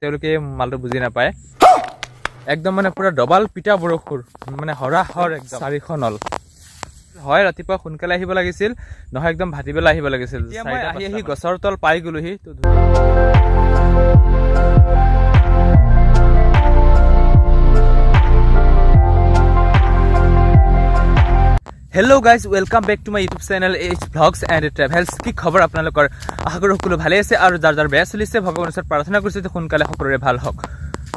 তেওঁলোকে মালটো বুজি নাপায় একদম মানে পুৰা ডবাল পিটা বৰষুণ মানে হৰাহৰ একদম 400 নল হয় ৰাতিপুৱা সোনকালে আহিব লাগিছিল নহয় একদম ভাটিবেলা আহিব লাগিছিল মই আহি গছৰ তল পাই গলোহি তো Hello guys, welcome back to my YouTube channel H Vlogs and Travels. কি খবৰ আপোনালোকৰ আশা কৰো সকলো ভালে আছে আৰু যাৰ যাৰ বেয়া চলিছে ভগৱানৰ ওচৰত প্ৰাৰ্থনা কৰিছো যে সোনকালে সকলোৰে ভাল হওক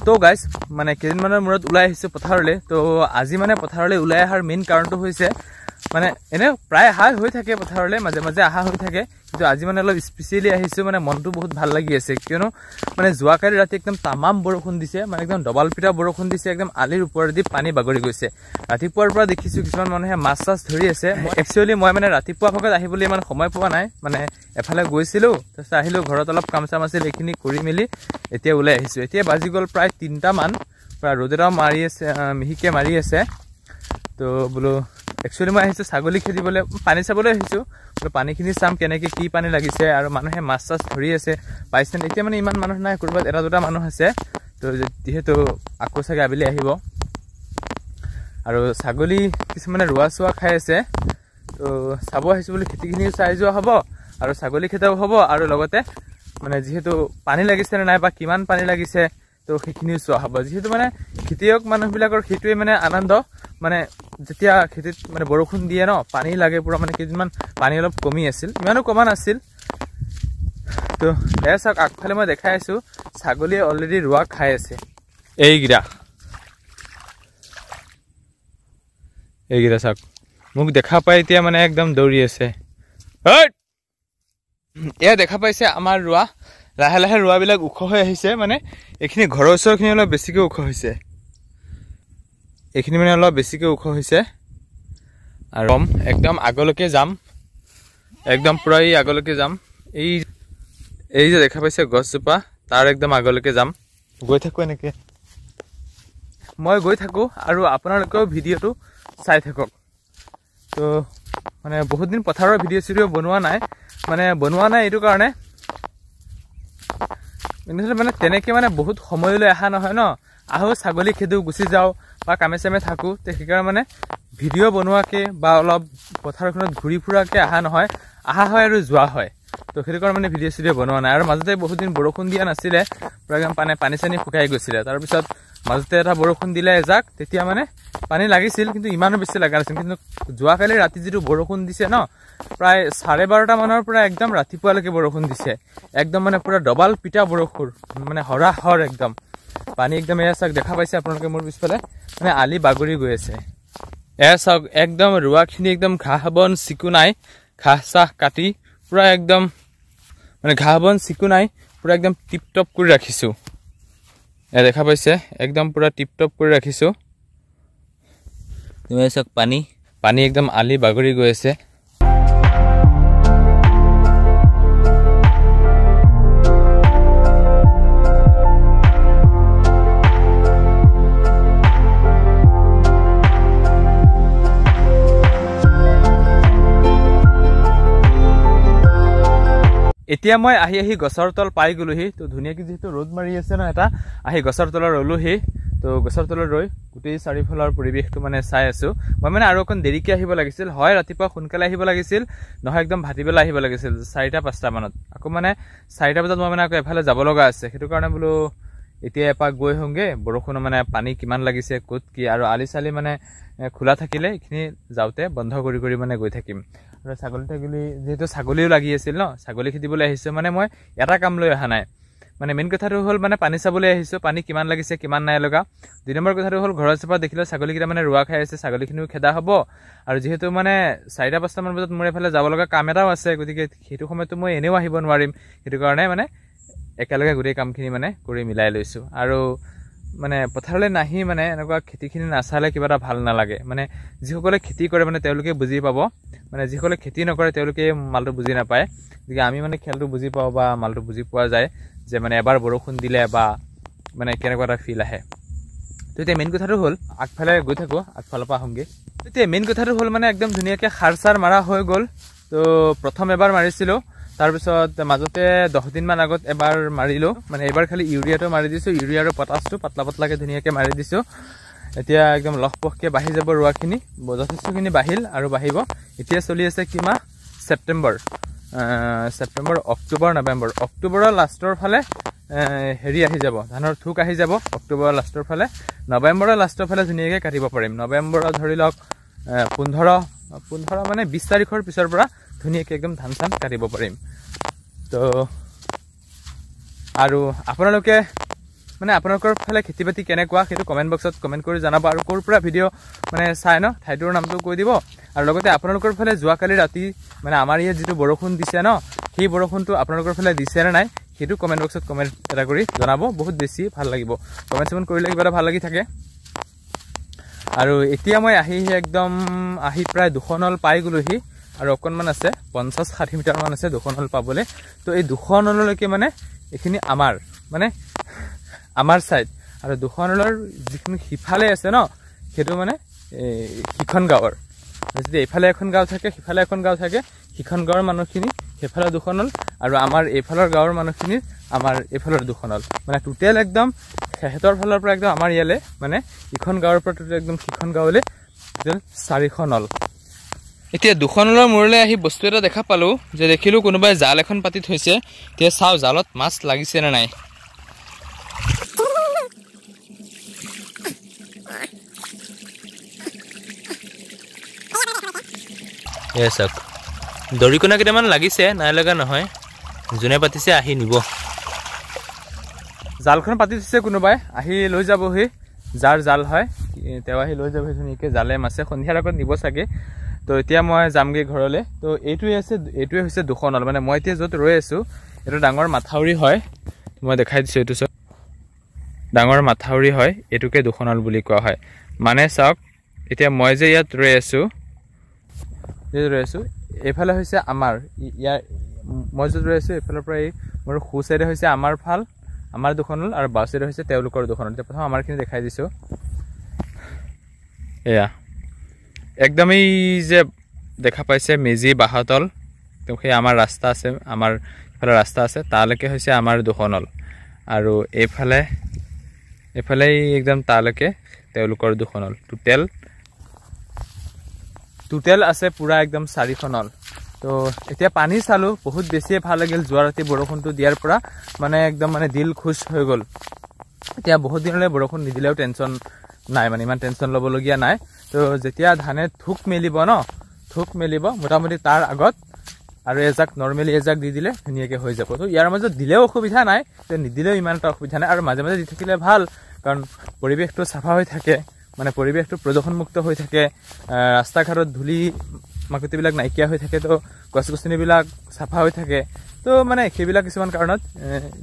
তো গাইস মানে কেইদিনমানৰ মূৰত ওলাই আহিছো পথাৰলৈ তো আজি মানে পথাৰলৈ ওলাই অহাৰ মেইন কাৰণটো হৈছে মানে এনে প্ৰায় হাই হৈ থাকে পথাৰলৈ মাজে মাজে আহা হৈ থাকে কিন্তু আজি মানে অলপ স্পেশালি আহিছো মানে মনটো বহুত ভাল লাগি আছে কিয়নো মানে যোৱাকালি ৰাতি একদম তামাম বৰষুণ দিছে মানে একদম ডবল পিটা বৰষুণ দিছে একদম আলিৰ ওপৰেদি পানী বাগৰি গৈছে ৰাতিপুৱাৰ পৰা দেখিছো কিছুমান মানুহে মাছ চাছ ধৰি আছে একচুয়ালি মই মানে ৰাতিপুৱা ভাগত আহিবলৈ ইমান সময় পোৱা নাই মানে এফালে গৈছিলো তাৰপিছত আহিলো ঘৰত অলপ কাম চাম আছিল এইখিনি কৰি মেলি এতিয়া ওলাই আহিছো এতিয়া বাজি গল প্ৰায় 3টা মান প্ৰায় ৰ'দৰাও মাৰি আছে মিহিকে মাৰি আছে তো বলো একচুয়ালি মই আহিছো ছাগলী খেদিবলৈ পানী চাবলৈ আহিছো বলো পানীখিনি চাম কেনেকৈ কি পানী লাগিছে আৰু মানুহে মাছ চাছ ধৰি আছে পাইছেন এতিয়া মানে ইমান মানুহ নাই কৰবাত এটা দুটা মানুহ আছে তো যেহেতু আকৌ চাগে আবেলি আহিব আৰু ছাগলী কিছুমানে ৰোৱা চোৱা খাই আছে তো চাব আহিছো বুলি খেতিখিনি চাই যোৱা হ'ব আৰু ছাগলী খেতাও হ'ব আৰু লগতে মানে যেহেতু পানী লাগিছে নাই বা কিমান পানী লাগিছে তো সেইখিনিও চোৱা হ'ব যেহেতু মানে খেতিয়ক মানুহবিলাকৰ সেইটোৱে মানে আনন্দ মানে যেতিয়া খেতিত মানে বৰষুণ দিয়ে ন পানী লাগে পুৰা মানে কেইদিনমান পানী অলপ কমি আছিল ইমানো কমা নাছিল তো চাওক আগফালে মই দেখাই আছো ছাগলীয়ে অলৰেডি ৰোৱা খাই আছে এইগিৰা চাওক মোক দেখা পাই এতিয়া মানে একদম দৌৰি আছে এয়া দেখা পাইছে আমাৰ ৰোৱা লাহে লাহে ৰোৱাবিলাক ওখ হৈ আহিছে মানে এইখিনি ঘৰৰ ওচৰখিনি অলপ বেছিকৈ ওখ হৈছে এইখিনি মানে অলপ বেছিকৈ ওখ হৈছে আৰু একদম আগলৈকে যাম একদম পুৰা এই আগলৈকে যাম এই যে দেখা পাইছে গছজোপা তাৰ একদম আগলৈকে যাম গৈ থাকো এনেকৈ মই গৈ থাকো আৰু আপোনালোকেও ভিডিঅ'টো চাই থাকক তো মানে বহুত দিন পথাৰৰ ভিডিঅ' বনোৱা নাই এইটো কাৰণে মানে তেনেকৈ মানে বহুত সময়লৈ অহা নহয় ন আহো ছাগলী খেদো গুচি যাওঁ বা কামে চামে থাকোঁ তো সেইকাৰণে মানে ভিডিঅ' বনোৱাকৈ বা অলপ পথাৰখনত ঘূৰি ফুৰাকৈ অহা নহয় অহা হয় আৰু যোৱা হয় তো সেইটো কাৰণে মানে ভিডিঅ' বনোৱা নাই আৰু মাজতে বহুত দিন বৰষুণ দিয়া নাছিলে পুৰা একদম পানী চানী শুকাই গৈছিলে তাৰপিছত মাজতে এটা বৰষুণ দিলে এজাক তেতিয়া মানে পানী লাগিছিল কিন্তু ইমানো বেছি লগা নাছিল কিন্তু যোৱাকালি ৰাতি যিটো বৰষুণ দিছে ন প্ৰায় 12:30 মানৰ পৰা একদম ৰাতিপুৱালৈকে বৰষুণ দিছে একদম মানে পুৰা ডবাল পিটা বৰষুণ মানে হৰাহৰ একদম পানী একদম এয়া চাওক দেখা পাইছে আপোনালোকে মোৰ পিছফালে মানে আলি বাগৰি গৈ আছে এয়া চাওক একদম ৰোৱাখিনি একদম ঘাঁহ বন চিকুণাই ঘাঁহ চাহ কাটি পুৰা একদম মানে ঘাঁহ বন চিকুণাই পুৰা একদম টিপ টপ কৰি ৰাখিছোঁ এয়া দেখা পাইছে একদম পুৰা টিপ টপ কৰি ৰাখিছোঁ তুমি চাওক পানী একদম আলি বাগৰি গৈ আছে এতিয়া মই আহি গছৰ তল পাই গলোহি তো ধুনীয়াকৈ যেহেতু ৰ'দ মাৰি আছে ন এটা আহি গছৰ তলত ৰলোহি তো গছৰ তলত ৰৈ গোটেই চাৰিওফালৰ পৰিৱেশটো মানে চাই আছো মই মানে আৰু অকণ দেৰিকৈ আহিব লাগিছিল হয় ৰাতিপুৱা সোনকালে আহিব লাগিছিল নহয় একদম ভাটিবেলা আহিব লাগিছিল 4টা-5টা মানত আকৌ মানে 4টা বজাত মই মানে আকৌ এফালে যাব লগা আছে সেইটো কাৰণে বোলো এতিয়া এপাক গৈ হওঁগে বৰষুণৰ মানে পানী কিমান লাগিছে ক'ত কি আৰু আলি চালি মানে খোলা থাকিলে এইখিনি যাওঁতে বন্ধ কৰি মানে গৈ থাকিম আৰু ছাগলী যেহেতু ছাগলীও লাগি আছিল ন ছাগলী খেদিবলৈ আহিছোঁ মানে মই এটা কাম লৈ অহা নাই মানে মেইন কথাটো হ'ল মানে পানী চাবলৈ আহিছোঁ পানী কিমান লাগিছে কিমান নাই লগা 2 নম্বৰ কথাটো হ'ল ঘৰৰ চপা দেখিলে ছাগলীকেইটা মানে ৰোৱা খাই আছে ছাগলীখিনিও খেদা হ'ব আৰু যেহেতু মানে 4টা-5টা মান বজাত মোৰ এফালে যাব লগা কাম এটাও আছে গতিকে সেইটো সময়তো মই এনেও আহিব নোৱাৰিম সেইটো কাৰণে মানে একেলগে গোটেই কামখিনি মানে কৰি মিলাই লৈছোঁ আৰু মানে পথাৰলৈ নাহি মানে এনেকুৱা খেতিখিনি নাচালে কিবা এটা ভাল নালাগে মানে যিসকলে খেতি কৰে মানে তেওঁলোকে বুজি পাব মানে যিসকলে খেতি নকৰে তেওঁলোকে মালটো বুজি নাপায় গতিকে আমি মানে খেলটো বুজি পাওঁ বা মালটো বুজি পোৱা যায় যে মানে এবাৰ বৰষুণ দিলে বা মানে কেনেকুৱা এটা ফিল আহে তো এতিয়া মেইন কথাটো হ'ল আগফালে গৈ থাকোঁ আগফালৰ পৰা আহোঁগৈ এতিয়া মেইন কথাটো হ'ল মানে একদম ধুনীয়াকৈ সাৰ চাৰ মাৰা হৈ গ'ল তো প্ৰথম এবাৰ মাৰিছিলোঁ তাৰপিছত মাজতে 10 দিনমান আগত এবাৰ মাৰিলোঁ মানে এবাৰ খালি ইউৰিয়াটো মাৰি দিছোঁ ইউৰিয়া আৰু পটাছটো পাতলা পাতলাকৈ ধুনীয়াকৈ মাৰি দিছোঁ এতিয়া একদম লহপহকৈ বাঢ়ি যাব ৰোৱাখিনি যথেষ্টখিনি বাঢ়িল আৰু বাঢ়িব এতিয়া চলি আছে কি মাহ ছেপ্টেম্বৰ অক্টোবৰ নৱেম্বৰ অক্টোবৰৰ লাষ্টৰ ফালে হেৰি আহি যাব ধানৰ থোক আহি যাব অক্টোবৰৰ লাষ্টৰ ফালে নৱেম্বৰৰ লাষ্টৰ ফালে ধুনীয়াকৈ কাটিব পাৰিম নৱেম্বৰৰ ধৰি লওক 15 মানে 20 তাৰিখৰ পিছৰ পৰা ধুনীয়াকৈ একদম ধান চান কাটিব পাৰিম তো আৰু আপোনালোকে মানে আপোনালোকৰ ফালে খেতি বাতি কেনেকুৱা সেইটো কমেণ্ট বক্সত কমেণ্ট কৰি জনাব আৰু ক'ৰ পৰা ভিডিঅ' মানে চাই ন ঠাইটোৰ নামটো কৈ দিব আৰু লগতে আপোনালোকৰ ফালে যোৱাকালি ৰাতি মানে আমাৰ ইয়াত যিটো বৰষুণ দিছে ন সেই বৰষুণটো আপোনালোকৰ ফালে দিছে নে নাই সেইটো কমেণ্ট বক্সত কমেণ্ট এটা কৰি জনাব বহুত বেছি ভাল লাগিব কমেণ্ট কৰিলে কিবা এটা ভাল লাগি থাকে আৰু এতিয়া মই একদম প্ৰায় 200 নল পাই গ'লোহি আৰু অকণমান আছে 50-60 মিটাৰমান আছে 200 নল পাবলৈ তো এই 200 নললৈকে মানে এইখিনি আমাৰ ছাইড আৰু 200 নলৰ যিখিনি সিফালে আছে ন সেইটো মানে সিখন গাঁৱৰ যদি এইফালে এখন গাঁও থাকে সিফালে এখন গাঁও থাকে সিখন গাঁৱৰ মানুহখিনি সেইফালে 200 নল আৰু আমাৰ এইফালৰ গাঁৱৰ মানুহখিনি আমাৰ এইফালৰ 200 নল মানে টোটেল একদম হেতৰ ফালৰ পৰা একদম আমাৰ ইয়ালে মানে ইখন গাঁৱৰ পৰা টোটেল একদম সিখন গাঁৱলে টোটেল 400 নল এতিয়া 200 নলৰ মূৰলৈ আহি বস্তু এটা দেখা পালোঁ যে দেখিলোঁ কোনোবাই জাল এখন পাতি থৈছে এতিয়া চাওঁ জালত মাছ লাগিছে নে নাই চাওক দৰিকণা কেইটামান লাগিছে নাই লগা নহয় যোনে পাতিছে আহি নিব জালখন পাতি দিছে কোনোবাই আহি লৈ যাবহি যাৰ জাল হয় তেওঁ আহি লৈ যাবহি ধুনীয়াকৈ জালে মাছে সন্ধিয়াৰ আগত নিব চাগে তো এতিয়া মই যামগৈ ঘৰলৈ তো এইটোৱে হৈছে 200 নল মানে মই এতিয়া য'ত ৰৈ আছোঁ এইটো ডাঙৰ মাথাউৰি হয় মই দেখাই দিছোঁ এইটো চব ডাঙৰ মাথাউৰি হয় এইটোকে 200 নল বুলি কোৱা হয় মানে চাওক এতিয়া মই যে ইয়াত ৰৈ আছোঁ এইফালে হৈছে আমাৰ ইয়াৰ মই য'ত ৰৈ আছোঁ এইফালৰ পৰা এই মোৰ সু চাইডে হৈছে আমাৰ 200 নল আৰু বাওঁ চাইডে হৈছে তেওঁলোকৰ 200 নল এতিয়া প্ৰথম আমাৰখিনি দেখাই দিছোঁ এয়া একদমেই যে দেখা পাইছে মেজি বাহতল সেই আমাৰ ৰাস্তা আছে আমাৰ ইফালে ৰাস্তা আছে তালৈকে হৈছে আমাৰ 200 নল আৰু এইফালে একদম তালৈকে তেওঁলোকৰ 200 নল টোটেল আছে পুৰা একদম 400 নল তো এতিয়া পানী চালোঁ বহুত বেছিয়ে ভাল লাগিল যোৱা ৰাতি বৰষুণটো দিয়াৰ পৰা মানে একদম মানে দিল খুশ হৈ গ'ল এতিয়া বহুত দিনলৈ বৰষুণ নিদিলেও টেনশ্যন নাই মানে ইমান টেনশ্যন ল'বলগীয়া নাই তো যেতিয়া ধানে থোক মেলিব মোটামুটি তাৰ আগত আৰু নৰ্মেলি এজাক দি দিলে ধুনীয়াকৈ হৈ যাব তো ইয়াৰ মাজত দিলেও অসুবিধা নাই তো নিদিলেও ইমান এটা অসুবিধা নাই আৰু মাজে মাজে দি থাকিলে ভাল কাৰণ পৰিৱেশটো চাফা হৈ থাকে মানে পৰিৱেশটো প্ৰদূষণমুক্ত হৈ থাকে ৰাস্তা ঘাটত ধূলি মাকতিবিলাক নাইকিয়া হৈ থাকে তো গছ গছনিবিলাক চাফা হৈ থাকে তো মানে সেইবিলাক কিছুমান কাৰণত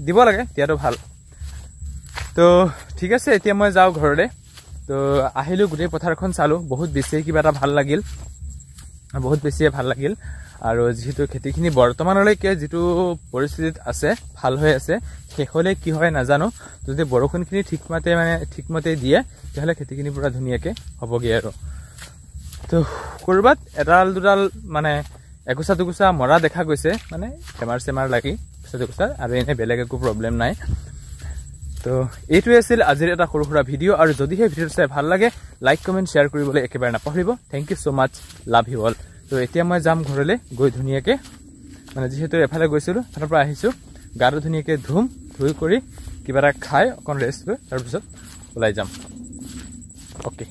দিব লাগে দিয়াটো ভাল তো ঠিক আছে এতিয়া মই যাওঁ ঘৰলৈ তো আহিলোঁ গোটেই পথাৰখন চালোঁ বহুত বেছিয়ে কিবা এটা ভাল লাগিল আৰু যিহেতু খেতিখিনি বৰ্তমানলৈকে যিটো পৰিস্থিতিত আছে ভাল হৈ আছে শেষলৈ কি হয় নাজানো যদি বৰষুণখিনি ঠিকমতে দিয়ে তেতিয়াহ'লে খেতিখিনি পুৰা ধুনীয়াকৈ হ'বগৈ আৰু তো ক'ৰবাত এডাল দুডাল মানে একোচা দুকোচা মৰা দেখা গৈছে মানে বেমাৰ লাগি একোচা আৰু এনে বেলেগ একো প্ৰব্লেম নাই তো এইটোৱে আছিল আজিৰ এটা সৰু সুৰা ভিডিঅ' আৰু যদিহে ভিডিঅ'টো চাই ভাল লাগে লাইক কমেণ্ট শ্বেয়াৰ কৰিবলৈ একেবাৰে নাপাহৰিব thank you so' much love you all তো এতিয়া মই যাম ঘৰলৈ গৈ ধুনীয়াকৈ মানে যিহেতু এফালে গৈছিলোঁ তাৰ পৰা আহিছোঁ গাটো ধুনীয়াকৈ ধুই কৰি কিবা এটা খাই অকণ ৰেষ্ট লৈ তাৰপিছত ওলাই যাম অ'কে